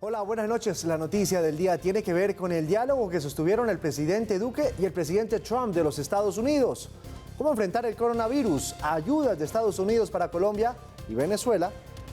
Hola, buenas noches. La noticia del día tiene que ver con el diálogo que sostuvieron el presidente Duque y el presidente Trump de los Estados Unidos. ¿Cómo enfrentar el coronavirus? Ayudas de Estados Unidos para Colombia y Venezuela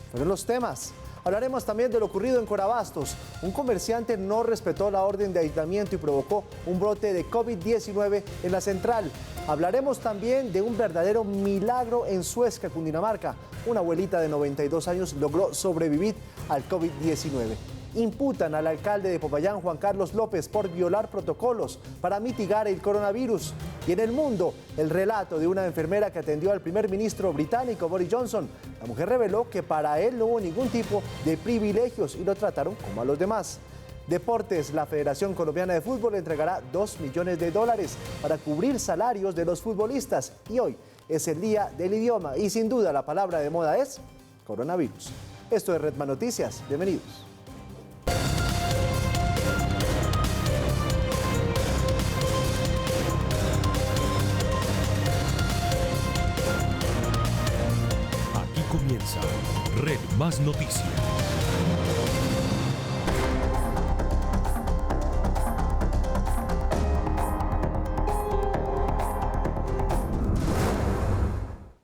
fueron los temas. Hablaremos también de lo ocurrido en Corabastos. Un comerciante no respetó la orden de aislamiento y provocó un brote de COVID-19 en la central. Hablaremos también de un verdadero milagro en Suezca, Cundinamarca. Una abuelita de 92 años logró sobrevivir al COVID-19. Imputan al alcalde de Popayán, Juan Carlos López, por violar protocolos para mitigar el coronavirus. Y en el mundo, el relato de una enfermera que atendió al primer ministro británico Boris Johnson. La mujer reveló que para él no hubo ningún tipo de privilegios y lo trataron como a los demás. Deportes, la Federación Colombiana de Fútbol entregará $2 millones para cubrir salarios de los futbolistas. Y hoy es el día del idioma y sin duda la palabra de moda es coronavirus. Esto es Redman Noticias. Bienvenidos. Comienza Red Más Noticias.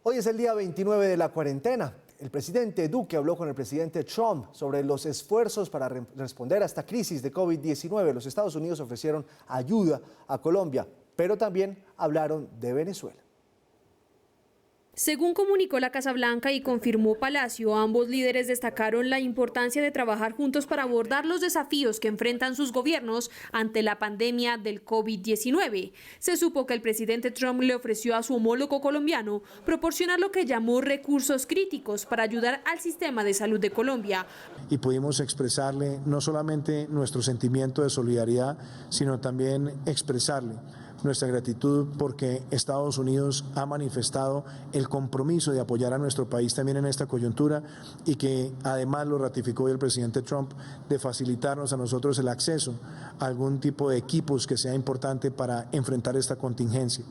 Hoy es el día 29 de la cuarentena. El presidente Duque habló con el presidente Trump sobre los esfuerzos para responder a esta crisis de COVID-19. Los Estados Unidos ofrecieron ayuda a Colombia, pero también hablaron de Venezuela. Según comunicó la Casa Blanca y confirmó Palacio, ambos líderes destacaron la importancia de trabajar juntos para abordar los desafíos que enfrentan sus gobiernos ante la pandemia del COVID-19. Se supo que el presidente Trump le ofreció a su homólogo colombiano proporcionar lo que llamó recursos críticos para ayudar al sistema de salud de Colombia. Y pudimos expresarle no solamente nuestro sentimiento de solidaridad, sino también expresarle nuestra gratitud porque Estados Unidos ha manifestado el compromiso de apoyar a nuestro país también en esta coyuntura y que además lo ratificó hoy el presidente Trump de facilitarnos a nosotros el acceso a algún tipo de equipos que sea importante para enfrentar esta contingencia.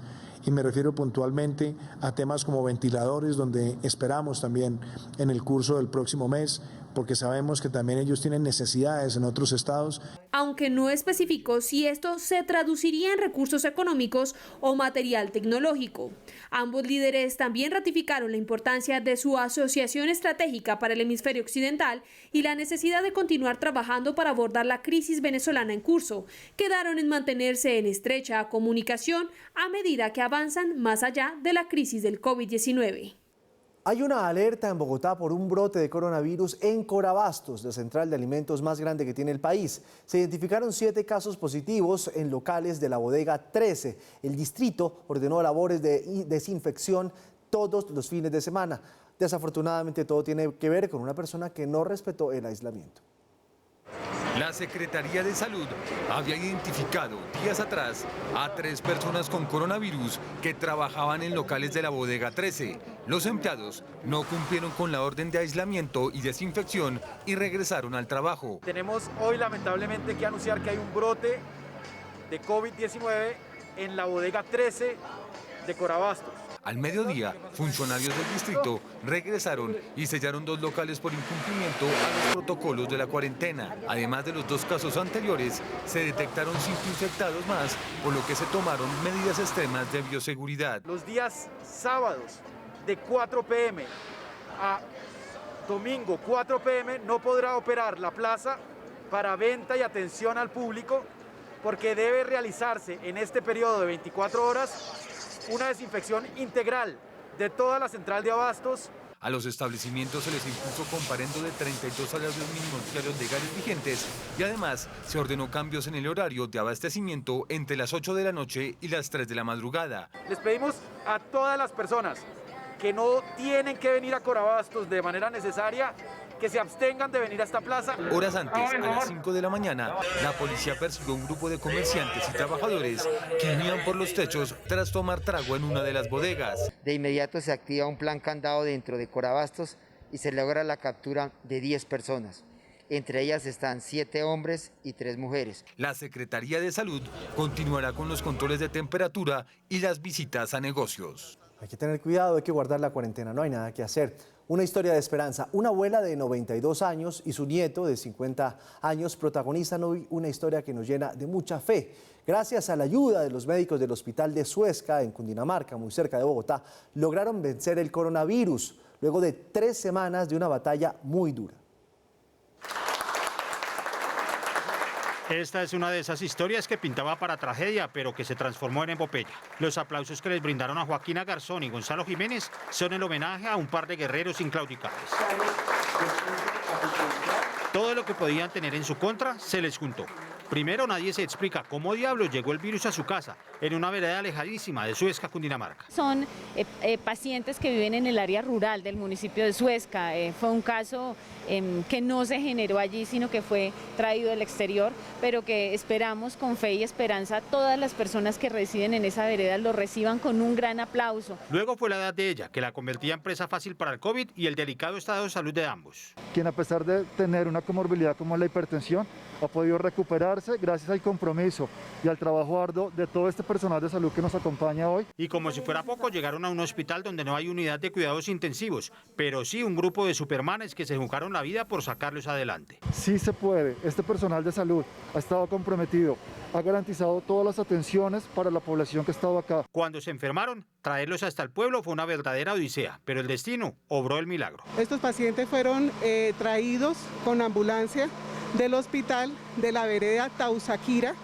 Y me refiero puntualmente a temas como ventiladores, donde esperamos también en el curso del próximo mes, porque sabemos que también ellos tienen necesidades en otros estados. Aunque no especificó si esto se traduciría en recursos económicos o material tecnológico. Ambos líderes también ratificaron la importancia de su asociación estratégica para el hemisferio occidental y la necesidad de continuar trabajando para abordar la crisis venezolana en curso. Quedaron en mantenerse en estrecha comunicación a medida que avanzan más allá de la crisis del COVID-19. Hay una alerta en Bogotá por un brote de coronavirus en Corabastos, la central de alimentos más grande que tiene el país. Se identificaron 7 casos positivos en locales de la bodega 13. El distrito ordenó labores de desinfección todos los fines de semana. Desafortunadamente todo tiene que ver con una persona que no respetó el aislamiento. La Secretaría de Salud había identificado días atrás a 3 personas con coronavirus que trabajaban en locales de la bodega 13. Los empleados no cumplieron con la orden de aislamiento y desinfección y regresaron al trabajo. Tenemos hoy lamentablemente que anunciar que hay un brote de COVID-19 en la bodega 13 de Corabastos. Al mediodía, funcionarios del distrito regresaron y sellaron 2 locales por incumplimiento a los protocolos de la cuarentena. Además de los 2 casos anteriores, se detectaron 5 infectados más, por lo que se tomaron medidas extremas de bioseguridad. Los días sábados de 4 p.m. a domingo 4 p.m. no podrá operar la plaza para venta y atención al público porque debe realizarse en este periodo de 24 horas una desinfección integral de toda la central de abastos. A los establecimientos se les impuso comparendo de 32 salarios mínimos diarios legales vigentes y además se ordenó cambios en el horario de abastecimiento entre las 8 de la noche y las 3 de la madrugada. Les pedimos a todas las personas que no tienen que venir a Corabastos de manera necesaria que se abstengan de venir a esta plaza. Horas antes, a las 5 de la mañana, la policía persiguió un grupo de comerciantes y trabajadores que huían por los techos tras tomar trago en una de las bodegas. De inmediato se activa un plan candado dentro de Corabastos y se logra la captura de 10 personas. Entre ellas están 7 hombres y 3 mujeres. La Secretaría de Salud continuará con los controles de temperatura y las visitas a negocios. Hay que tener cuidado, hay que guardar la cuarentena, no hay nada que hacer. Una historia de esperanza. Una abuela de 92 años y su nieto de 50 años protagonizan hoy una historia que nos llena de mucha fe. Gracias a la ayuda de los médicos del Hospital de Suezca, en Cundinamarca, muy cerca de Bogotá, lograron vencer el coronavirus luego de 3 semanas de una batalla muy dura. Esta es una de esas historias que pintaba para tragedia, pero que se transformó en epopeya. Los aplausos que les brindaron a Joaquina Garzón y Gonzalo Jiménez son el homenaje a un par de guerreros inclaudicables. Todo lo que podían tener en su contra se les juntó. Primero, nadie se explica cómo diablos llegó el virus a su casa, en una vereda alejadísima de Suezca, Cundinamarca. Son pacientes que viven en el área rural del municipio de Suezca. Fue un caso que no se generó allí, sino que fue traído del exterior, pero que esperamos con fe y esperanza todas las personas que residen en esa vereda lo reciban con un gran aplauso. Luego fue la edad de ella, que la convertía en presa fácil para el COVID y el delicado estado de salud de ambos. Quien a pesar de tener una comorbilidad como la hipertensión, ha podido recuperarse gracias al compromiso y al trabajo arduo de todo este personal de salud que nos acompaña hoy. Y como si fuera poco, llegaron a un hospital donde no hay unidad de cuidados intensivos, pero sí un grupo de supermanes que se jugaron la vida por sacarlos adelante. Sí se puede. Este personal de salud ha estado comprometido, ha garantizado todas las atenciones para la población que ha estado acá. Cuando se enfermaron, traerlos hasta el pueblo fue una verdadera odisea, pero el destino obró el milagro. Estos pacientes fueron traídos con ambulancia del hospital de la vereda Tausaquira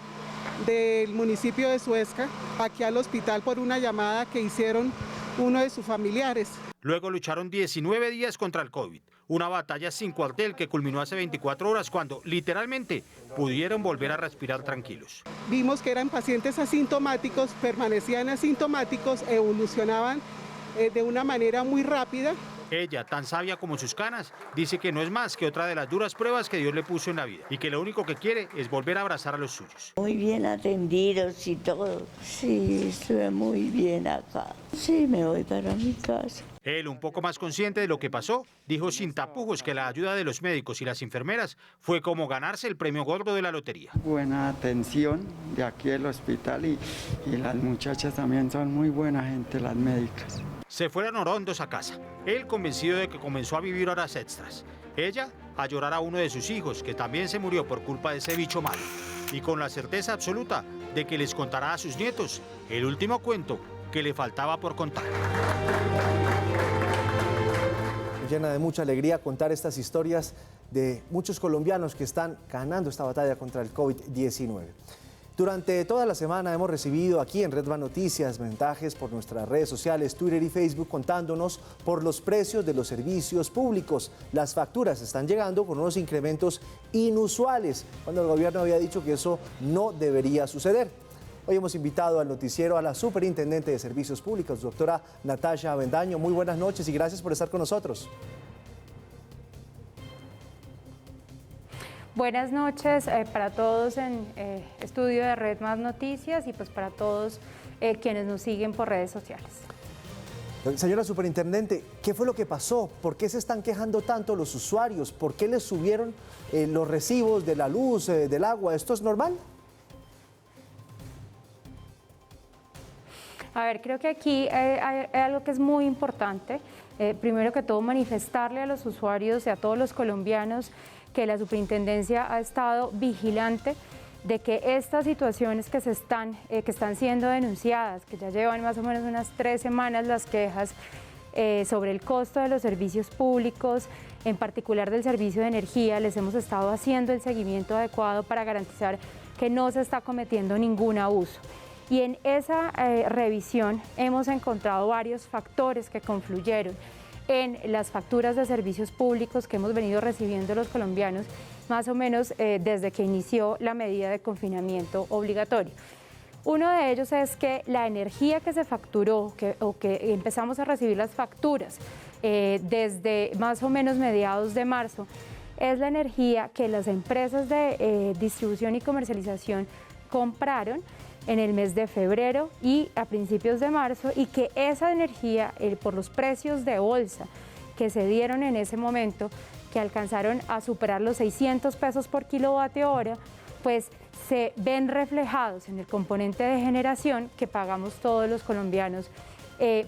del municipio de Suezca aquí al hospital por una llamada que hicieron uno de sus familiares. Luego lucharon 19 días contra el COVID, una batalla sin cuartel que culminó hace 24 horas cuando literalmente pudieron volver a respirar tranquilos. Vimos que eran pacientes asintomáticos, permanecían asintomáticos, evolucionaban de una manera muy rápida. Ella, tan sabia como sus canas, dice que no es más que otra de las duras pruebas que Dios le puso en la vida y que lo único que quiere es volver a abrazar a los suyos. Muy bien atendidos y todo. Sí, estuve muy bien acá. Sí, me voy para mi casa. Él, un poco más consciente de lo que pasó, dijo sin tapujos que la ayuda de los médicos y las enfermeras fue como ganarse el premio gordo de la lotería. Buena atención de aquí del hospital y las muchachas también son muy buena gente, las médicas. Se fueron orondos a casa, él convencido de que comenzó a vivir horas extras. Ella a llorar a uno de sus hijos, que también se murió por culpa de ese bicho malo. Y con la certeza absoluta de que les contará a sus nietos el último cuento que le faltaba por contar. Me llena de mucha alegría contar estas historias de muchos colombianos que están ganando esta batalla contra el COVID-19. Durante toda la semana hemos recibido aquí en Red Más Noticias mensajes por nuestras redes sociales, Twitter y Facebook, contándonos por los precios de los servicios públicos. Las facturas están llegando con unos incrementos inusuales, cuando el gobierno había dicho que eso no debería suceder. Hoy hemos invitado al noticiero a la Superintendente de Servicios Públicos, doctora Natasha Avendaño. Muy buenas noches y gracias por estar con nosotros. Buenas noches para todos en estudio de Red Más Noticias y pues para todos quienes nos siguen por redes sociales. Señora Superintendente, ¿qué fue lo que pasó? ¿Por qué se están quejando tanto los usuarios? ¿Por qué les subieron los recibos de la luz, del agua? ¿Esto es normal? A ver, creo que aquí hay algo que es muy importante. Primero que todo, manifestarle a los usuarios y a todos los colombianos que la superintendencia ha estado vigilante de que estas situaciones que están siendo denunciadas, que ya llevan más o menos unas 3 semanas las quejas sobre el costo de los servicios públicos, en particular del servicio de energía, les hemos estado haciendo el seguimiento adecuado para garantizar que no se está cometiendo ningún abuso. Y en esa revisión hemos encontrado varios factores que confluyeron en las facturas de servicios públicos que hemos venido recibiendo los colombianos más o menos desde que inició la medida de confinamiento obligatorio. Uno de ellos es que la energía que se facturó o que empezamos a recibir las facturas desde más o menos mediados de marzo es la energía que las empresas de distribución y comercialización compraron en el mes de febrero y a principios de marzo, y que esa energía, por los precios de bolsa que se dieron en ese momento, que alcanzaron a superar los 600 pesos por kilovatio hora, pues se ven reflejados en el componente de generación que pagamos todos los colombianos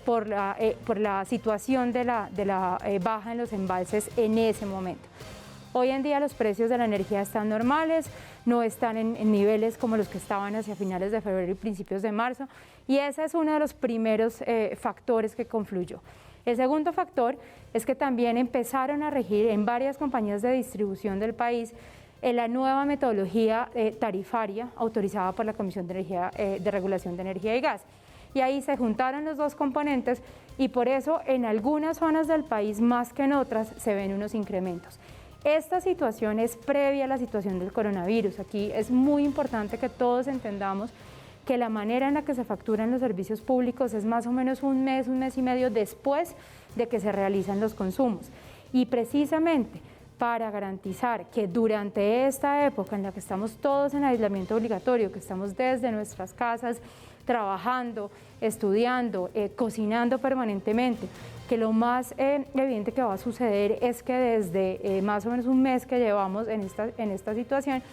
por la situación de la baja en los embalses en ese momento. Hoy en día los precios de la energía están normales, no están en niveles como los que estaban hacia finales de febrero y principios de marzo, y ese es uno de los primeros factores que confluyó. El segundo factor es que también empezaron a regir en varias compañías de distribución del país la nueva metodología tarifaria autorizada por la Comisión de Regulación de Energía y Gas. Y ahí se juntaron los dos componentes y por eso en algunas zonas del país más que en otras se ven unos incrementos. Esta situación es previa a la situación del coronavirus. Aquí es muy importante que todos entendamos que la manera en la que se facturan los servicios públicos es más o menos un mes y medio después de que se realizan los consumos. Y precisamente para garantizar que durante esta época en la que estamos todos en aislamiento obligatorio, que estamos desde nuestras casas trabajando, estudiando, cocinando permanentemente, que lo más evidente que va a suceder es que desde más o menos un mes que llevamos en esta situación,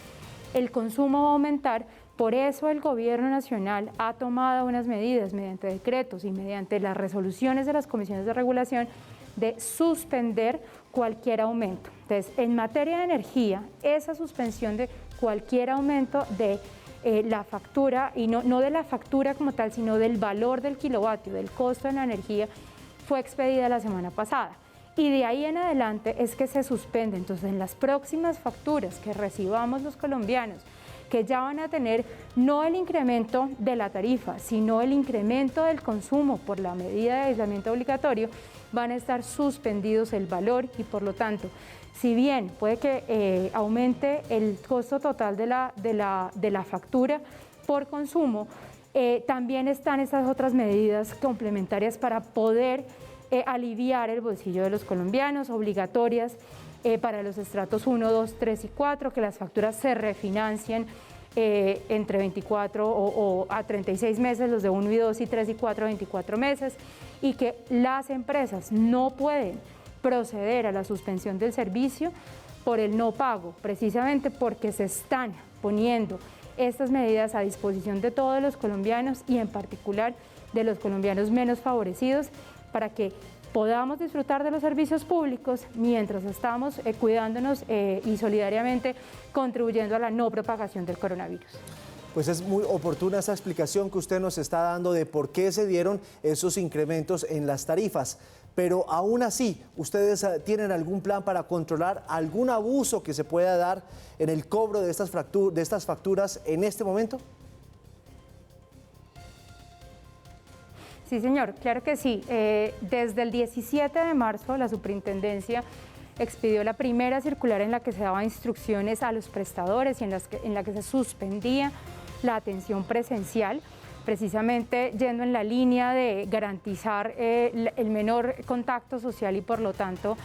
el consumo va a aumentar. Por eso el Gobierno Nacional ha tomado unas medidas mediante decretos y mediante las resoluciones de las comisiones de regulación de suspender cualquier aumento. Entonces, en materia de energía, esa suspensión de cualquier aumento de la factura, y no de la factura como tal, sino del valor del kilovatio, del costo de la energía, fue expedida la semana pasada. Y de ahí en adelante es que se suspende. Entonces, en las próximas facturas que recibamos los colombianos, que ya van a tener no el incremento de la tarifa, sino el incremento del consumo por la medida de aislamiento obligatorio, van a estar suspendidos el valor y por lo tanto, si bien puede que aumente el costo total de la factura por consumo, también están estas otras medidas complementarias para poder aliviar el bolsillo de los colombianos, obligatorias para los estratos 1, 2, 3 y 4, que las facturas se refinancien entre 24 o a 36 meses, los de 1 y 2 y 3 y 4 a 24 meses, y que las empresas no pueden proceder a la suspensión del servicio por el no pago, precisamente porque se están poniendo estas medidas a disposición de todos los colombianos y en particular de los colombianos menos favorecidos para que podamos disfrutar de los servicios públicos mientras estamos cuidándonos y solidariamente contribuyendo a la no propagación del coronavirus. Pues es muy oportuna esa explicación que usted nos está dando de por qué se dieron esos incrementos en las tarifas. Pero aún así, ¿ustedes tienen algún plan para controlar algún abuso que se pueda dar en el cobro de estas facturas en este momento? Sí, señor, claro que sí. Desde el 17 de marzo la Superintendencia expidió la primera circular en la que se daban instrucciones a los prestadores y en la que se suspendía la atención presencial, precisamente yendo en la línea de garantizar el menor contacto social y por lo tanto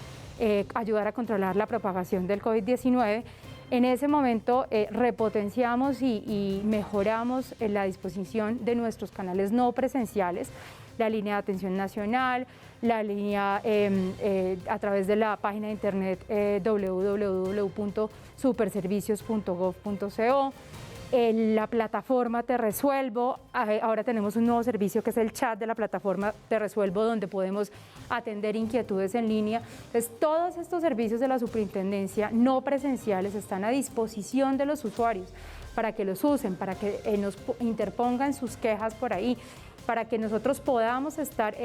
ayudar a controlar la propagación del COVID-19. En ese momento repotenciamos y mejoramos la disposición de nuestros canales no presenciales, la línea de atención nacional, la línea a través de la página de internet www.superservicios.gov.co, la plataforma Te Resuelvo. Ahora tenemos un nuevo servicio que es el chat de la plataforma Te Resuelvo, donde podemos atender inquietudes en línea. Entonces, todos estos servicios de la Superintendencia no presenciales están a disposición de los usuarios para que los usen, para que nos interpongan sus quejas por ahí, para que nosotros podamos estar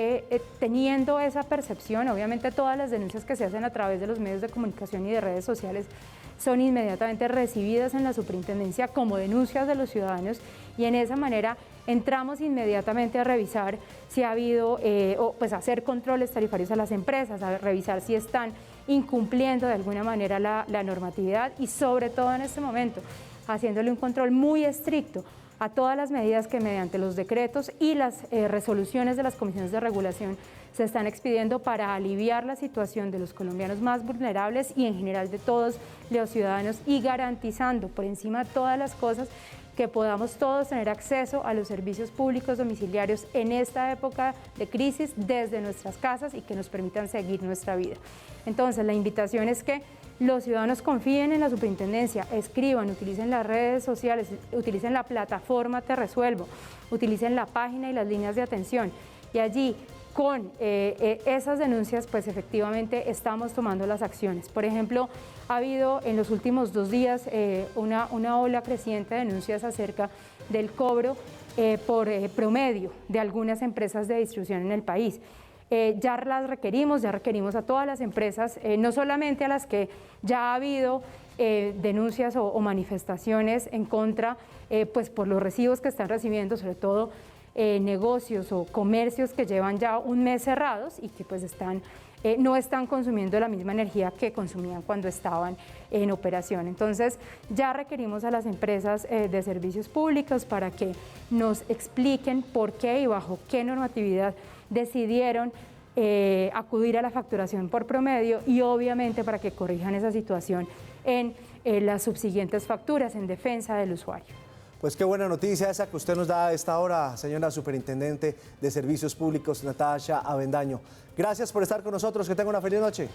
teniendo esa percepción. Obviamente todas las denuncias que se hacen a través de los medios de comunicación y de redes sociales son inmediatamente recibidas en la Superintendencia como denuncias de los ciudadanos y en esa manera entramos inmediatamente a revisar si ha habido, o pues hacer controles tarifarios a las empresas, a revisar si están incumpliendo de alguna manera la normatividad y sobre todo en este momento haciéndole un control muy estricto a todas las medidas que mediante los decretos y las resoluciones de las comisiones de regulación se están expidiendo para aliviar la situación de los colombianos más vulnerables y en general de todos los ciudadanos y garantizando por encima de todas las cosas que podamos todos tener acceso a los servicios públicos domiciliarios en esta época de crisis desde nuestras casas y que nos permitan seguir nuestra vida. Entonces, la invitación es que los ciudadanos confíen en la Superintendencia, escriban, utilicen las redes sociales, utilicen la plataforma Te Resuelvo, utilicen la página y las líneas de atención Y allí, con esas denuncias, pues efectivamente estamos tomando las acciones. Por ejemplo, ha habido en los últimos 2 días una ola creciente de denuncias acerca del cobro por promedio de algunas empresas de distribución en el país. Ya requerimos a todas las empresas, no solamente a las que ya ha habido denuncias o manifestaciones en contra, pues por los recibos que están recibiendo, sobre todo negocios o comercios que llevan ya un mes cerrados y que pues no están consumiendo la misma energía que consumían cuando estaban en operación. Entonces ya requerimos a las empresas de servicios públicos para que nos expliquen por qué y bajo qué normatividad decidieron acudir a la facturación por promedio y obviamente para que corrijan esa situación en las subsiguientes facturas en defensa del usuario. Pues qué buena noticia esa que usted nos da a esta hora, señora Superintendente de Servicios Públicos, Natasha Avendaño. Gracias por estar con nosotros, que tenga una feliz noche.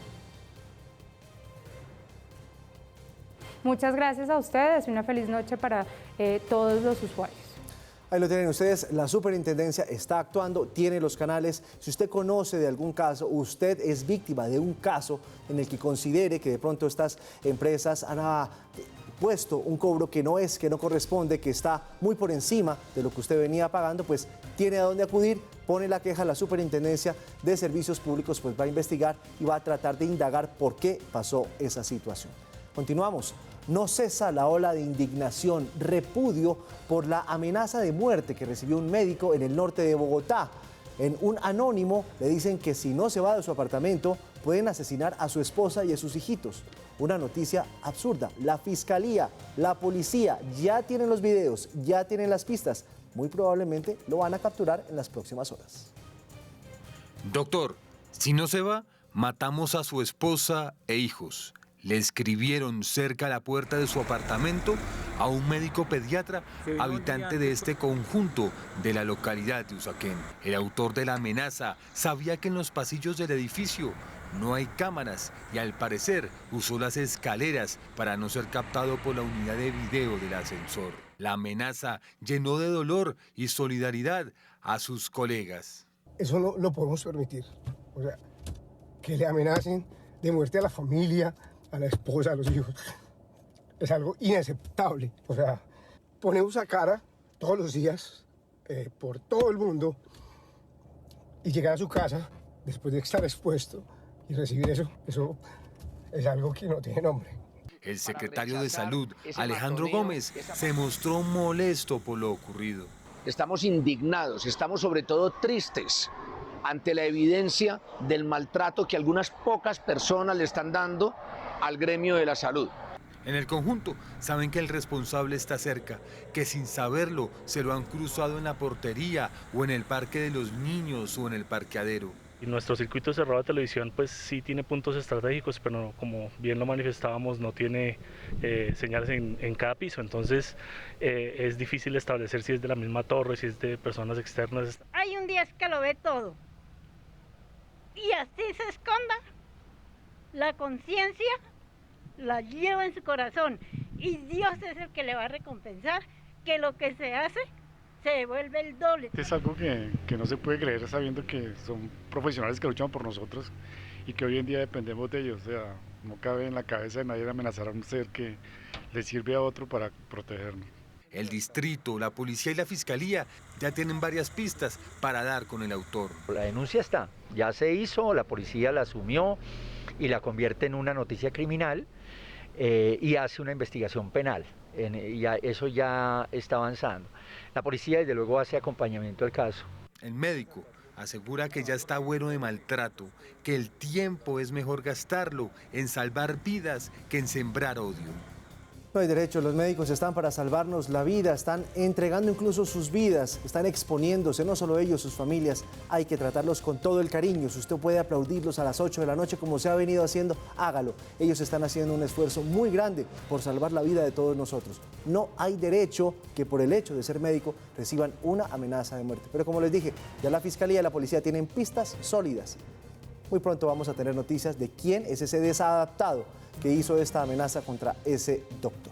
Muchas gracias a ustedes y una feliz noche para todos los usuarios. Ahí lo tienen ustedes, la superintendencia está actuando, tiene los canales. Si usted conoce de algún caso, usted es víctima de un caso en el que considere que de pronto estas empresas han puesto un cobro que no corresponde, que está muy por encima de lo que usted venía pagando, pues tiene a dónde acudir, pone la queja a la Superintendencia de Servicios Públicos, pues va a investigar y va a tratar de indagar por qué pasó esa situación. Continuamos. No cesa la ola de indignación, repudio por la amenaza de muerte que recibió un médico en el norte de Bogotá. En un anónimo le dicen que si no se va de su apartamento pueden asesinar a su esposa y a sus hijitos. Una noticia absurda. La fiscalía, la policía ya tienen los videos, ya tienen las pistas. Muy probablemente lo van a capturar en las próximas horas. Doctor, si no se va, matamos a su esposa e hijos. Le escribieron cerca a la puerta de su apartamento a un médico pediatra, habitante de este conjunto de la localidad de Usaquén. El autor de la amenaza sabía que en los pasillos del edificio no hay cámaras y al parecer usó las escaleras para no ser captado por la unidad de video del ascensor. La amenaza llenó de dolor y solidaridad a sus colegas. Eso no lo podemos permitir. O sea, que le amenacen de muerte a la familia, a la esposa, a los hijos. Es algo inaceptable. O sea, ponemos a cara todos los días por todo el mundo y llegar a su casa después de estar expuesto y recibir eso es algo que no tiene nombre. El secretario de Salud, Alejandro Gómez, se mostró molesto por lo ocurrido. Estamos indignados, estamos sobre todo tristes ante la evidencia del maltrato que algunas pocas personas le están dando al gremio de la salud. En el conjunto saben que el responsable está cerca, que sin saberlo se lo han cruzado en la portería o en el parque de los niños o en el parqueadero. Y nuestro circuito cerrado de televisión pues sí tiene puntos estratégicos, pero como bien lo manifestábamos no tiene señales en cada piso, entonces es difícil establecer si es de la misma torre, si es de personas externas. Hay un día que lo ve todo y así se esconda, la conciencia la lleva en su corazón y Dios es el que le va a recompensar que lo que se hace se devuelve el doble. Es algo que no se puede creer sabiendo que son profesionales que luchan por nosotros y que hoy en día dependemos de ellos. O sea, no cabe en la cabeza de nadie amenazar a un ser que le sirve a otro para protegernos. El distrito, la policía y la fiscalía ya tienen varias pistas para dar con el autor. La denuncia está, ya se hizo, la policía la asumió y la convierte en una noticia criminal y hace una investigación penal. Eso ya está avanzando. La policía desde luego hace acompañamiento al caso. El médico asegura que ya está bueno de maltrato, que el tiempo es mejor gastarlo en salvar vidas que en sembrar odio. No hay derecho, los médicos están para salvarnos la vida, están entregando incluso sus vidas, están exponiéndose, no solo ellos, sus familias, hay que tratarlos con todo el cariño. Si usted puede aplaudirlos a las 8 de la noche como se ha venido haciendo, hágalo. Ellos están haciendo un esfuerzo muy grande por salvar la vida de todos nosotros. No hay derecho que por el hecho de ser médico reciban una amenaza de muerte. Pero como les dije, ya la fiscalía y la policía tienen pistas sólidas. Muy pronto vamos a tener noticias de quién es ese desadaptado que hizo esta amenaza contra ese doctor.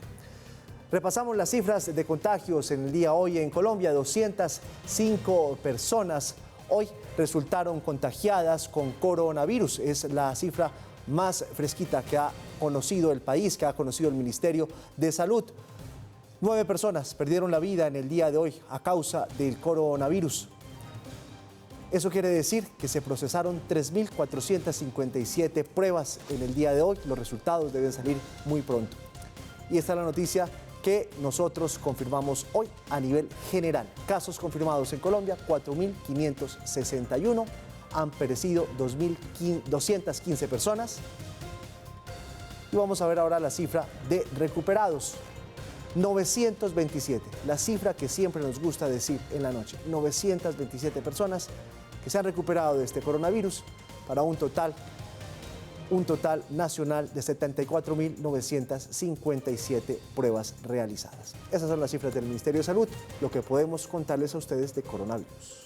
Repasamos las cifras de contagios en el día hoy en Colombia. 205 personas hoy resultaron contagiadas con coronavirus. Es la cifra más fresquita que ha conocido el país, que ha conocido el Ministerio de Salud. 9 personas perdieron la vida en el día de hoy a causa del coronavirus. Eso quiere decir que se procesaron 3.457 pruebas en el día de hoy. Los resultados deben salir muy pronto. Y esta es la noticia que nosotros confirmamos hoy a nivel general. Casos confirmados en Colombia, 4.561. Han perecido 215 personas. Y vamos a ver ahora la cifra de recuperados. 927, la cifra que siempre nos gusta decir en la noche. 927 personas que se han recuperado de este coronavirus para un total nacional de 74.957 pruebas realizadas. Esas son las cifras del Ministerio de Salud, lo que podemos contarles a ustedes de coronavirus.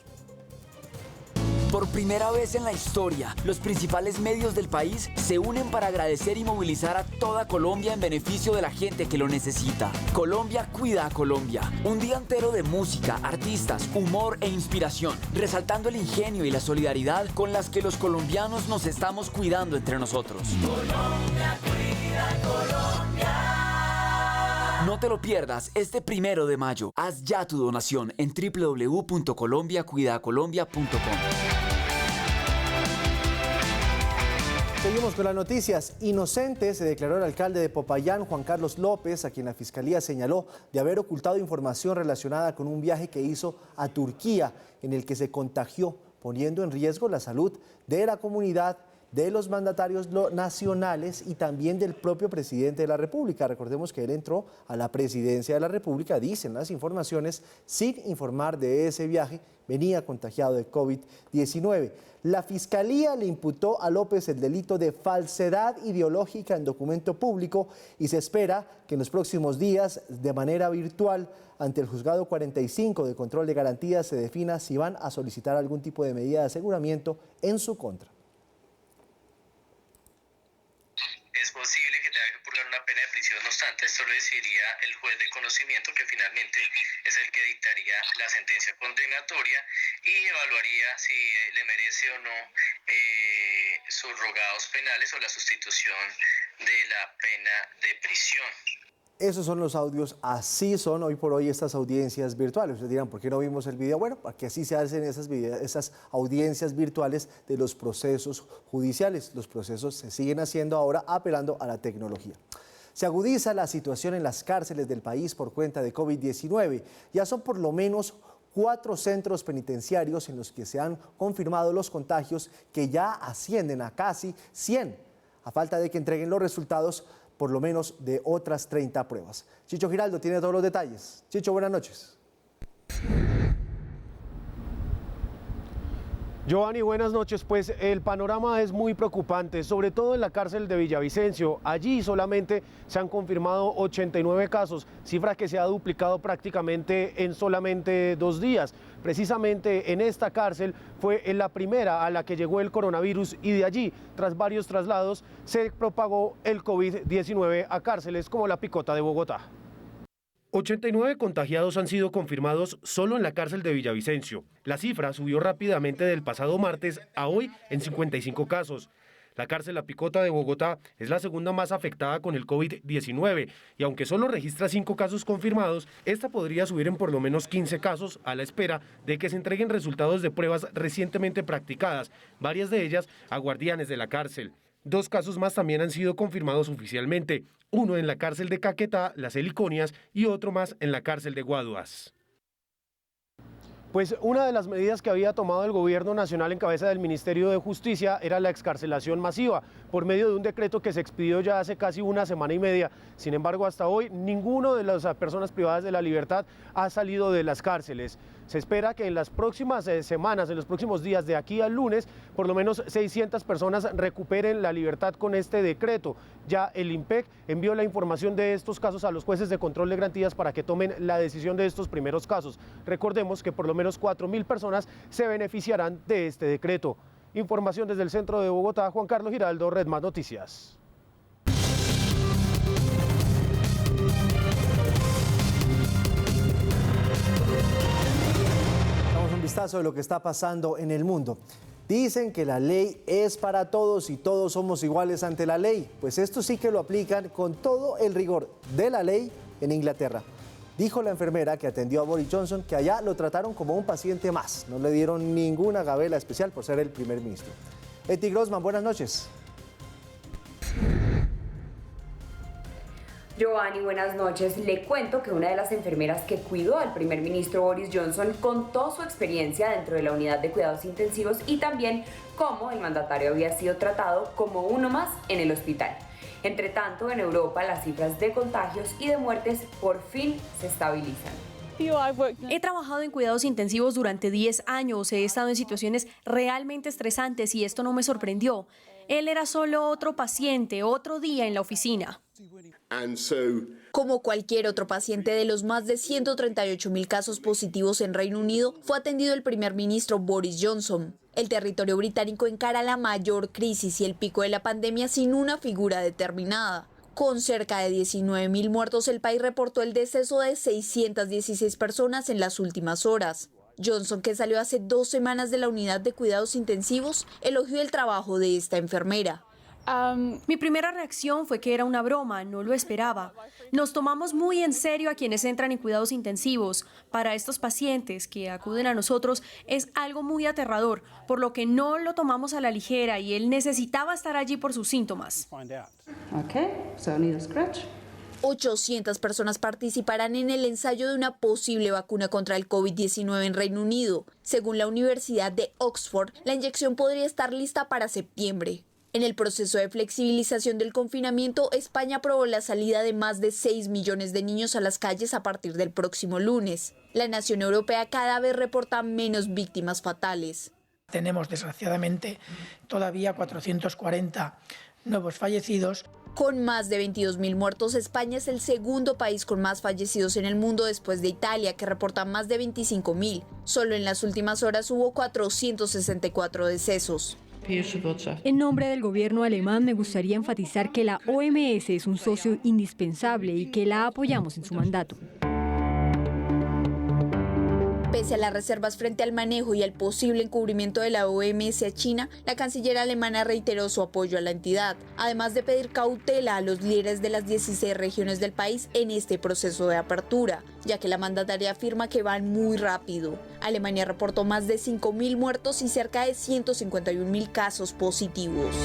Por primera vez en la historia, los principales medios del país se unen para agradecer y movilizar a toda Colombia en beneficio de la gente que lo necesita. Colombia cuida a Colombia. Un día entero de música, artistas, humor e inspiración, resaltando el ingenio y la solidaridad con las que los colombianos nos estamos cuidando entre nosotros. Colombia cuida a Colombia. No te lo pierdas este 1 de mayo. Haz ya tu donación en www.colombiacuidacolombia.com. Seguimos con las noticias. Inocente se declaró el alcalde de Popayán, Juan Carlos López, a quien la Fiscalía señaló de haber ocultado información relacionada con un viaje que hizo a Turquía, en el que se contagió, poniendo en riesgo la salud de la comunidad, de los mandatarios nacionales y también del propio presidente de la República. Recordemos que él entró a la presidencia de la República, dicen las informaciones, sin informar de ese viaje, venía contagiado de COVID-19. La Fiscalía le imputó a López el delito de falsedad ideológica en documento público y se espera que en los próximos días, de manera virtual, ante el Juzgado 45 de Control de Garantías, se defina si van a solicitar algún tipo de medida de aseguramiento en su contra. Es posible que tenga que purgar una pena de prisión, no obstante, esto lo decidiría el juez de conocimiento, que finalmente es el que dictaría la sentencia condenatoria y evaluaría si le merece o no subrogados penales o la sustitución de la pena de prisión. Esos son los audios, así son hoy por hoy estas audiencias virtuales. Ustedes dirán, ¿por qué no vimos el video? Bueno, porque así se hacen esas audiencias virtuales de los procesos judiciales. Los procesos se siguen haciendo ahora apelando a la tecnología. Se agudiza la situación en las cárceles del país por cuenta de COVID-19. Ya son por lo menos 4 centros penitenciarios en los que se han confirmado los contagios, que ya ascienden a casi 100, a falta de que entreguen los resultados por lo menos de otras 30 pruebas. Chicho Giraldo tiene todos los detalles. Chicho, buenas noches. Giovanni, buenas noches. Pues el panorama es muy preocupante, sobre todo en la cárcel de Villavicencio. Allí solamente se han confirmado 89 casos, cifra que se ha duplicado prácticamente en solamente 2 días. Precisamente en esta cárcel fue la primera a la que llegó el coronavirus y de allí, tras varios traslados, se propagó el COVID-19 a cárceles como la Picota de Bogotá. 89 contagiados han sido confirmados solo en la cárcel de Villavicencio. La cifra subió rápidamente del pasado martes a hoy en 55 casos. La cárcel La Picota de Bogotá es la segunda más afectada con el COVID-19 y aunque solo registra 5 casos confirmados, esta podría subir en por lo menos 15 casos a la espera de que se entreguen resultados de pruebas recientemente practicadas, varias de ellas a guardianes de la cárcel. 2 casos más también han sido confirmados oficialmente, uno en la cárcel de Caquetá, Las Heliconias, y otro más en la cárcel de Guaduas. Pues una de las medidas que había tomado el gobierno nacional en cabeza del Ministerio de Justicia era la excarcelación masiva, por medio de un decreto que se expidió ya hace casi una semana y media. Sin embargo, hasta hoy, ninguno de las personas privadas de la libertad ha salido de las cárceles. Se espera que en las próximas semanas, en los próximos días, de aquí al lunes, por lo menos 600 personas recuperen la libertad con este decreto. Ya el IMPEC envió la información de estos casos a los jueces de control de garantías para que tomen la decisión de estos primeros casos. Recordemos que por lo menos 4.000 personas se beneficiarán de este decreto. Información desde el centro de Bogotá, Juan Carlos Giraldo, Red Más Noticias. vistazo de lo que está pasando en el mundo. Dicen que la ley es para todos y todos somos iguales ante la ley. Pues esto sí que lo aplican con todo el rigor de la ley en Inglaterra. Dijo la enfermera que atendió a Boris Johnson que allá lo trataron como un paciente más. No le dieron ninguna gabela especial por ser el primer ministro. Eti Grossman, buenas noches. Giovanni, buenas noches. Le cuento que una de las enfermeras que cuidó al primer ministro Boris Johnson contó su experiencia dentro de la unidad de cuidados intensivos y también cómo el mandatario había sido tratado como uno más en el hospital. Entre tanto, en Europa las cifras de contagios y de muertes por fin se estabilizan. He trabajado en cuidados intensivos durante 10 años, he estado en situaciones realmente estresantes y esto no me sorprendió. Él era solo otro paciente, otro día en la oficina. Como cualquier otro paciente de los más de 138.000 casos positivos en Reino Unido, fue atendido el primer ministro Boris Johnson. El territorio británico encara la mayor crisis y el pico de la pandemia sin una figura determinada. Con cerca de 19.000 muertos, el país reportó el deceso de 616 personas en las últimas horas. Johnson, que salió hace 2 semanas de la unidad de cuidados intensivos, elogió el trabajo de esta enfermera. Mi primera reacción fue que era una broma, no lo esperaba. Nos tomamos muy en serio a quienes entran en cuidados intensivos. Para estos pacientes que acuden a nosotros es algo muy aterrador, por lo que no lo tomamos a la ligera y él necesitaba estar allí por sus síntomas. 800 personas participarán en el ensayo de una posible vacuna contra el COVID-19 en Reino Unido. Según la Universidad de Oxford, la inyección podría estar lista para septiembre. En el proceso de flexibilización del confinamiento, España aprobó la salida de más de 6 millones de niños a las calles a partir del próximo lunes. La nación europea cada vez reporta menos víctimas fatales. Tenemos, desgraciadamente, todavía 440 nuevos fallecidos. Con más de 22.000 muertos, España es el segundo país con más fallecidos en el mundo después de Italia, que reporta más de 25.000. Solo en las últimas horas hubo 464 decesos. En nombre del gobierno alemán me gustaría enfatizar que la OMS es un socio indispensable y que la apoyamos en su mandato. Pese a las reservas frente al manejo y al posible encubrimiento de la OMS a China, la canciller alemana reiteró su apoyo a la entidad, además de pedir cautela a los líderes de las 16 regiones del país en este proceso de apertura, ya que la mandataria afirma que van muy rápido. Alemania reportó más de 5.000 muertos y cerca de 151.000 casos positivos.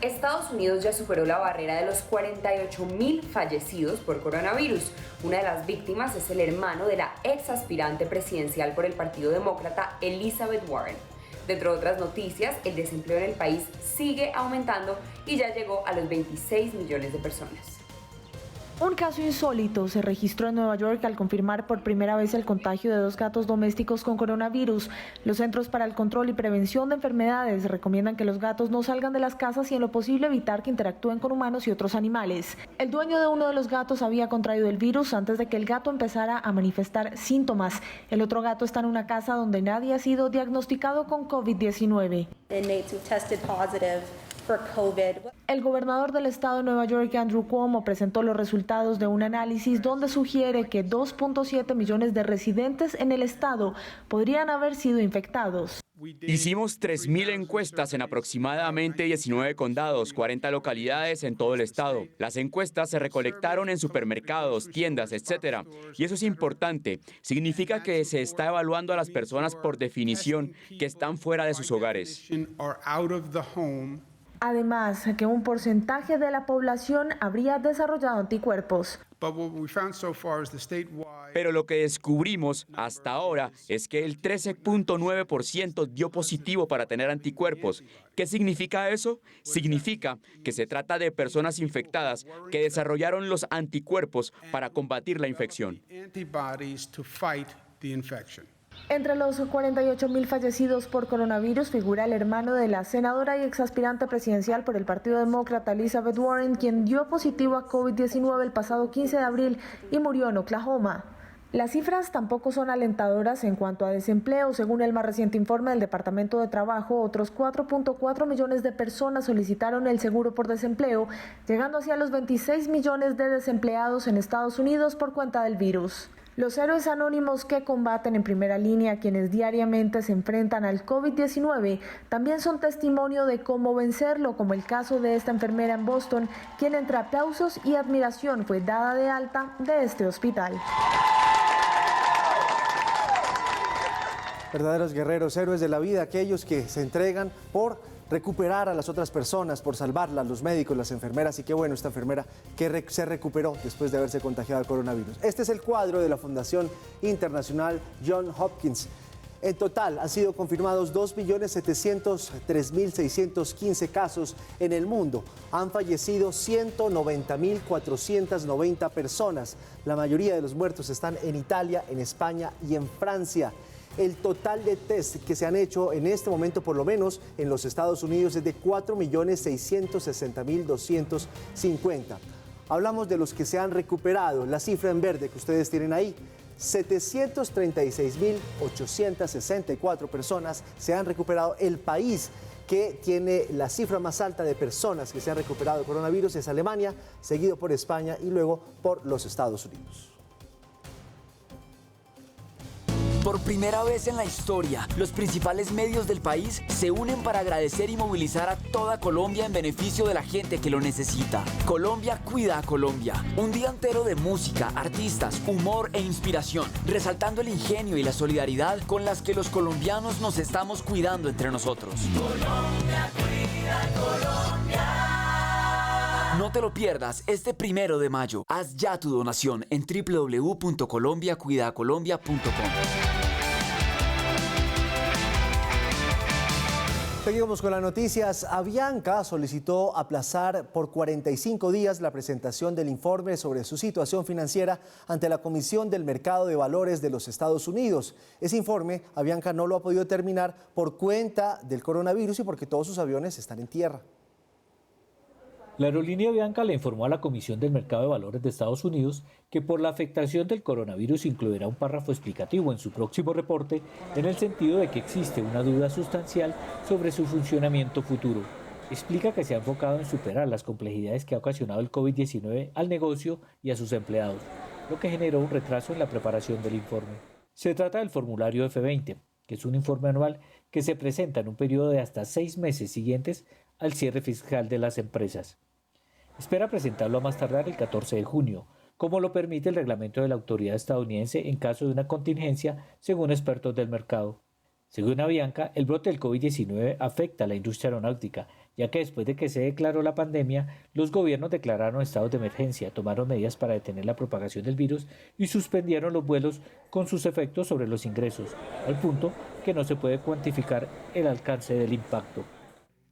Estados Unidos ya superó la barrera de los 48.000 fallecidos por coronavirus. Una de las víctimas es el hermano de la ex aspirante presidencial por el Partido Demócrata, Elizabeth Warren. Dentro de otras noticias, el desempleo en el país sigue aumentando y ya llegó a los 26 millones de personas. Un caso insólito se registró en Nueva York al confirmar por primera vez el contagio de 2 gatos domésticos con coronavirus. Los Centros para el Control y Prevención de Enfermedades recomiendan que los gatos no salgan de las casas y en lo posible evitar que interactúen con humanos y otros animales. El dueño de uno de los gatos había contraído el virus antes de que el gato empezara a manifestar síntomas. El otro gato está en una casa donde nadie ha sido diagnosticado con COVID-19. El gobernador del estado de Nueva York, Andrew Cuomo, presentó los resultados de un análisis donde sugiere que 2.7 millones de residentes en el estado podrían haber sido infectados. Hicimos 3.000 encuestas en aproximadamente 19 condados, 40 localidades en todo el estado. Las encuestas se recolectaron en supermercados, tiendas, etc. Y eso es importante. Significa que se está evaluando a las personas por definición que están fuera de sus hogares. Además, que un porcentaje de la población habría desarrollado anticuerpos. Pero lo que descubrimos hasta ahora es que el 13.9% dio positivo para tener anticuerpos. ¿Qué significa eso? Significa que se trata de personas infectadas que desarrollaron los anticuerpos para combatir la infección. Entre los 48.000 fallecidos por coronavirus figura el hermano de la senadora y exaspirante presidencial por el Partido Demócrata, Elizabeth Warren, quien dio positivo a COVID-19 el pasado 15 de abril y murió en Oklahoma. Las cifras tampoco son alentadoras en cuanto a desempleo. Según el más reciente informe del Departamento de Trabajo, otros 4.4 millones de personas solicitaron el seguro por desempleo, llegando hacia los 26 millones de desempleados en Estados Unidos por cuenta del virus. Los héroes anónimos que combaten en primera línea a quienes diariamente se enfrentan al COVID-19 también son testimonio de cómo vencerlo, como el caso de esta enfermera en Boston, quien entre aplausos y admiración fue dada de alta de este hospital. Verdaderos guerreros, héroes de la vida, aquellos que se entregan por recuperar a las otras personas, por salvarlas, los médicos, las enfermeras, y qué bueno esta enfermera que se recuperó después de haberse contagiado al coronavirus. Este es el cuadro de la Fundación Internacional Johns Hopkins. En total han sido confirmados 2.703.615 casos en el mundo. Han fallecido 190.490 personas. La mayoría de los muertos están en Italia, en España y en Francia. El total de test que se han hecho en este momento, por lo menos en los Estados Unidos, es de 4.660.250. Hablamos de los que se han recuperado. La cifra en verde que ustedes tienen ahí, 736.864 personas se han recuperado. El país que tiene la cifra más alta de personas que se han recuperado del coronavirus es Alemania, seguido por España y luego por los Estados Unidos. Por primera vez en la historia, los principales medios del país se unen para agradecer y movilizar a toda Colombia en beneficio de la gente que lo necesita. Colombia cuida a Colombia. Un día entero de música, artistas, humor e inspiración, resaltando el ingenio y la solidaridad con las que los colombianos nos estamos cuidando entre nosotros. Colombia cuida a Colombia. No te lo pierdas este 1 de mayo. Haz ya tu donación en www.colombiacuidacolombia.com. Seguimos con las noticias. Avianca solicitó aplazar por 45 días la presentación del informe sobre su situación financiera ante la Comisión del Mercado de Valores de los Estados Unidos. Ese informe Avianca no lo ha podido terminar por cuenta del coronavirus y porque todos sus aviones están en tierra. La aerolínea Avianca le informó a la Comisión del Mercado de Valores de Estados Unidos que por la afectación del coronavirus incluirá un párrafo explicativo en su próximo reporte en el sentido de que existe una duda sustancial sobre su funcionamiento futuro. Explica que se ha enfocado en superar las complejidades que ha ocasionado el COVID-19 al negocio y a sus empleados, lo que generó un retraso en la preparación del informe. Se trata del formulario F20, que es un informe anual que se presenta en un periodo de hasta 6 meses siguientes al cierre fiscal de las empresas. Espera presentarlo a más tardar el 14 de junio, como lo permite el reglamento de la autoridad estadounidense en caso de una contingencia, según expertos del mercado. Según Avianca, el brote del COVID-19 afecta a la industria aeronáutica, ya que después de que se declaró la pandemia, los gobiernos declararon estados de emergencia, tomaron medidas para detener la propagación del virus y suspendieron los vuelos con sus efectos sobre los ingresos, al punto que no se puede cuantificar el alcance del impacto.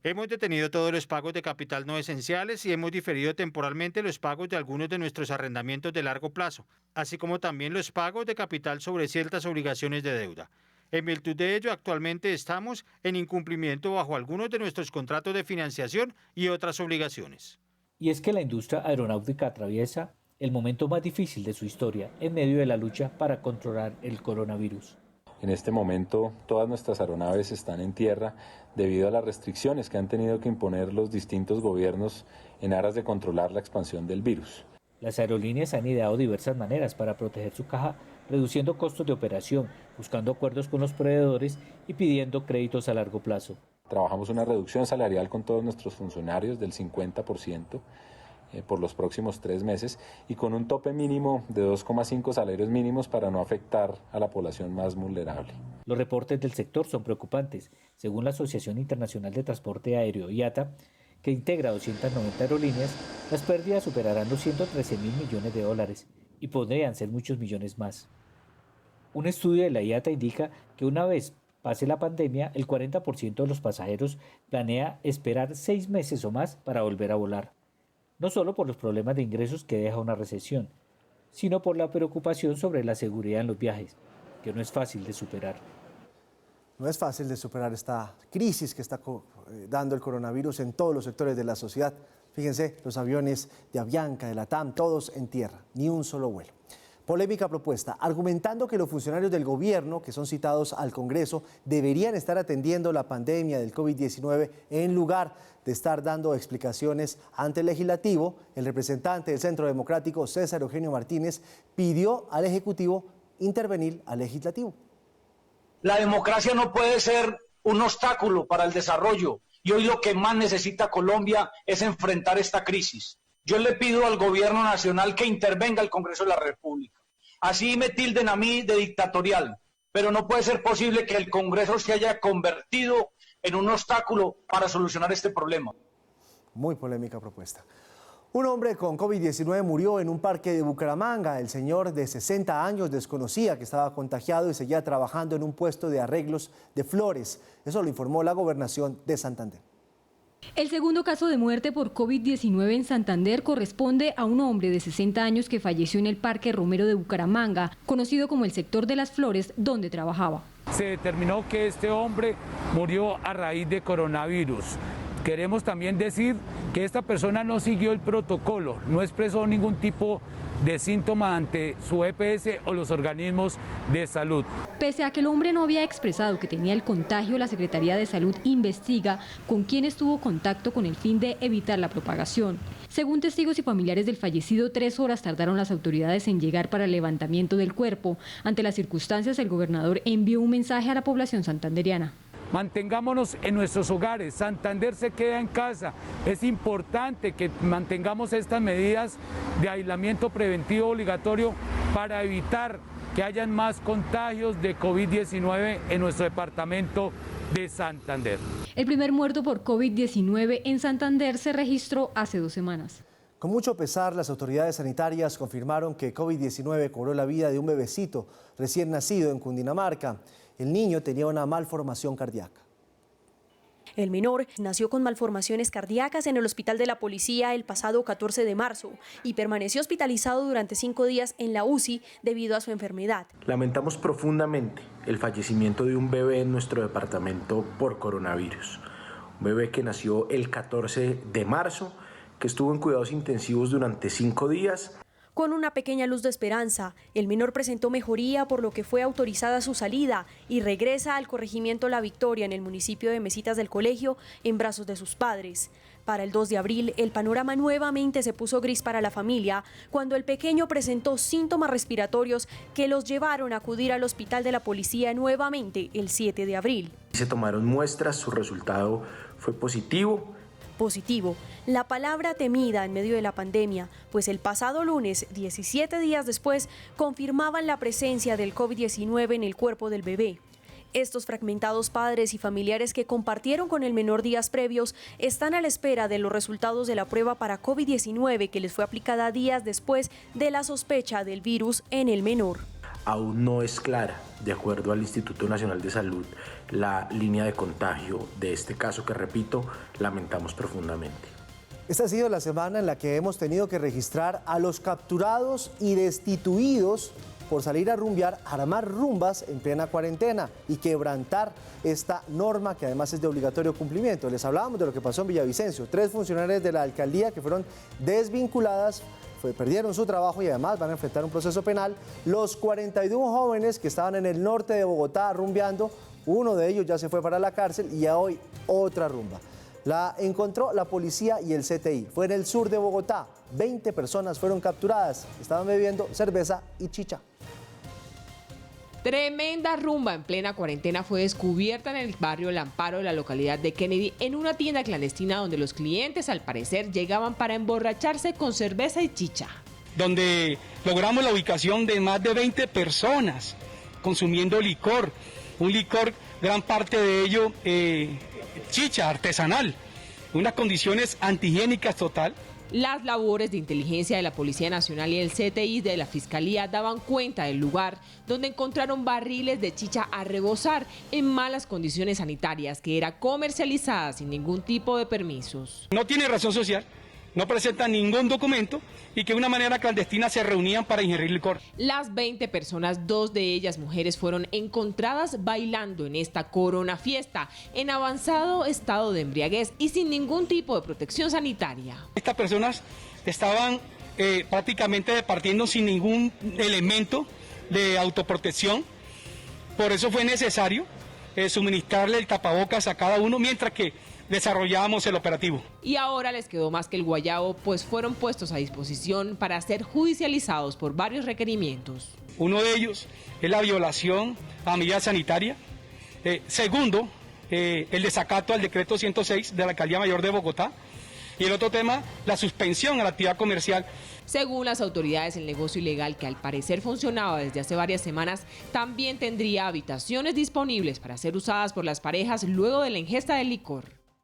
Hemos detenido todos los pagos de capital no esenciales y hemos diferido temporalmente los pagos de algunos de nuestros arrendamientos de largo plazo, así como también los pagos de capital sobre ciertas obligaciones de deuda. En virtud de ello, actualmente estamos en incumplimiento bajo algunos de nuestros contratos de financiación y otras obligaciones. Y es que la industria aeronáutica atraviesa el momento más difícil de su historia en medio de la lucha para controlar el coronavirus. En este momento todas nuestras aeronaves están en tierra debido a las restricciones que han tenido que imponer los distintos gobiernos en aras de controlar la expansión del virus. Las aerolíneas han ideado diversas maneras para proteger su caja, reduciendo costos de operación, buscando acuerdos con los proveedores y pidiendo créditos a largo plazo. Trabajamos una reducción salarial con todos nuestros funcionarios del 50%. Por los próximos 3 meses y con un tope mínimo de 2,5 salarios mínimos para no afectar a la población más vulnerable. Los reportes del sector son preocupantes. Según la Asociación Internacional de Transporte Aéreo, IATA, que integra 290 aerolíneas, las pérdidas superarán los 113.000 millones de dólares y podrían ser muchos millones más. Un estudio de la IATA indica que una vez pase la pandemia, el 40% de los pasajeros planea esperar 6 meses o más para volver a volar. No solo por los problemas de ingresos que deja una recesión, sino por la preocupación sobre la seguridad en los viajes, que no es fácil de superar. No es fácil de superar esta crisis que está dando el coronavirus en todos los sectores de la sociedad. Fíjense, los aviones de Avianca, de LATAM, todos en tierra, ni un solo vuelo. Polémica propuesta, argumentando que los funcionarios del gobierno que son citados al Congreso deberían estar atendiendo la pandemia del COVID-19 en lugar de estar dando explicaciones ante el legislativo. El representante del Centro Democrático, César Eugenio Martínez, pidió al Ejecutivo intervenir al legislativo. La democracia no puede ser un obstáculo para el desarrollo y hoy lo que más necesita Colombia es enfrentar esta crisis. Yo le pido al gobierno nacional que intervenga el Congreso de la República. Así me tilden a mí de dictatorial, pero no puede ser posible que el Congreso se haya convertido en un obstáculo para solucionar este problema. Muy polémica propuesta. Un hombre con COVID-19 murió en un parque de Bucaramanga. El señor de 60 años desconocía que estaba contagiado y seguía trabajando en un puesto de arreglos de flores. Eso lo informó la Gobernación de Santander. El segundo caso de muerte por COVID-19 en Santander corresponde a un hombre de 60 años que falleció en el Parque Romero de Bucaramanga, conocido como el sector de las flores, donde trabajaba. Se determinó que este hombre murió a raíz de coronavirus. Queremos también decir que esta persona no siguió el protocolo, no expresó ningún tipo de síntoma ante su EPS o los organismos de salud. Pese a que el hombre no había expresado que tenía el contagio, la Secretaría de Salud investiga con quién tuvo contacto con el fin de evitar la propagación. Según testigos y familiares del fallecido, 3 horas tardaron las autoridades en llegar para el levantamiento del cuerpo. Ante las circunstancias, el gobernador envió un mensaje a la población santanderiana. Mantengámonos en nuestros hogares, Santander se queda en casa. Es importante que mantengamos estas medidas de aislamiento preventivo obligatorio para evitar que hayan más contagios de COVID-19 en nuestro departamento de Santander. El primer muerto por COVID-19 en Santander se registró hace 2 semanas. Con mucho pesar, las autoridades sanitarias confirmaron que COVID-19 cobró la vida de un bebecito recién nacido en Cundinamarca. El niño tenía una malformación cardíaca. El menor nació con malformaciones cardíacas en el Hospital de la Policía el pasado 14 de marzo y permaneció hospitalizado durante 5 días en la UCI debido a su enfermedad. Lamentamos profundamente el fallecimiento de un bebé en nuestro departamento por coronavirus. Un bebé que nació el 14 de marzo, que estuvo en cuidados intensivos durante 5 días. Con una pequeña luz de esperanza, el menor presentó mejoría, por lo que fue autorizada su salida y regresa al corregimiento La Victoria en el municipio de Mesitas del Colegio en brazos de sus padres. Para el 2 de abril, el panorama nuevamente se puso gris para la familia cuando el pequeño presentó síntomas respiratorios que los llevaron a acudir al Hospital de la Policía nuevamente el 7 de abril. Se tomaron muestras, su resultado fue positivo. Positivo, la palabra temida en medio de la pandemia, pues el pasado lunes, 17 días después, confirmaban la presencia del COVID-19 en el cuerpo del bebé. Estos fragmentados padres y familiares que compartieron con el menor días previos están a la espera de los resultados de la prueba para COVID-19 que les fue aplicada días después de la sospecha del virus en el menor. Aún no es clara, de acuerdo al Instituto Nacional de Salud, la línea de contagio de este caso que, repito, lamentamos profundamente. Esta ha sido la semana en la que hemos tenido que registrar a los capturados y destituidos por salir a rumbear, armar rumbas en plena cuarentena y quebrantar esta norma que además es de obligatorio cumplimiento. Les hablábamos de lo que pasó en Villavicencio. 3 funcionarios de la alcaldía que fueron desvinculadas, perdieron su trabajo y además van a enfrentar un proceso penal. Los 41 jóvenes que estaban en el norte de Bogotá rumbeando, uno de ellos ya se fue para la cárcel y ya hoy otra rumba. La encontró la policía y el CTI. Fue en el sur de Bogotá. 20 personas fueron capturadas. Estaban bebiendo cerveza y chicha. Tremenda rumba en plena cuarentena fue descubierta en el barrio El Amparo de la localidad de Kennedy, en una tienda clandestina donde los clientes al parecer llegaban para emborracharse con cerveza y chicha. Donde logramos la ubicación de más de 20 personas consumiendo licor, un licor, gran parte de ello chicha artesanal, unas condiciones antihigiénicas total. Las labores de inteligencia de la Policía Nacional y el CTI de la Fiscalía daban cuenta del lugar donde encontraron barriles de chicha a rebosar en malas condiciones sanitarias que era comercializada sin ningún tipo de permisos. No tiene razón social, no presenta ningún documento y que de una manera clandestina se reunían para ingerir licor. Las 20 personas, 2 de ellas mujeres, fueron encontradas bailando en esta corona fiesta en avanzado estado de embriaguez y sin ningún tipo de protección sanitaria. Estas personas estaban prácticamente departiendo sin ningún elemento de autoprotección, por eso fue necesario suministrarle el tapabocas a cada uno, mientras que desarrollábamos el operativo. Y ahora les quedó más que el guayabo, pues fueron puestos a disposición para ser judicializados por varios requerimientos. Uno de ellos es la violación a medida sanitaria. Segundo, el desacato al decreto 106 de la Alcaldía Mayor de Bogotá. Y el otro tema, la suspensión a la actividad comercial. Según las autoridades, el negocio ilegal, que al parecer funcionaba desde hace varias semanas, también tendría habitaciones disponibles para ser usadas por las parejas luego de la ingesta del licor.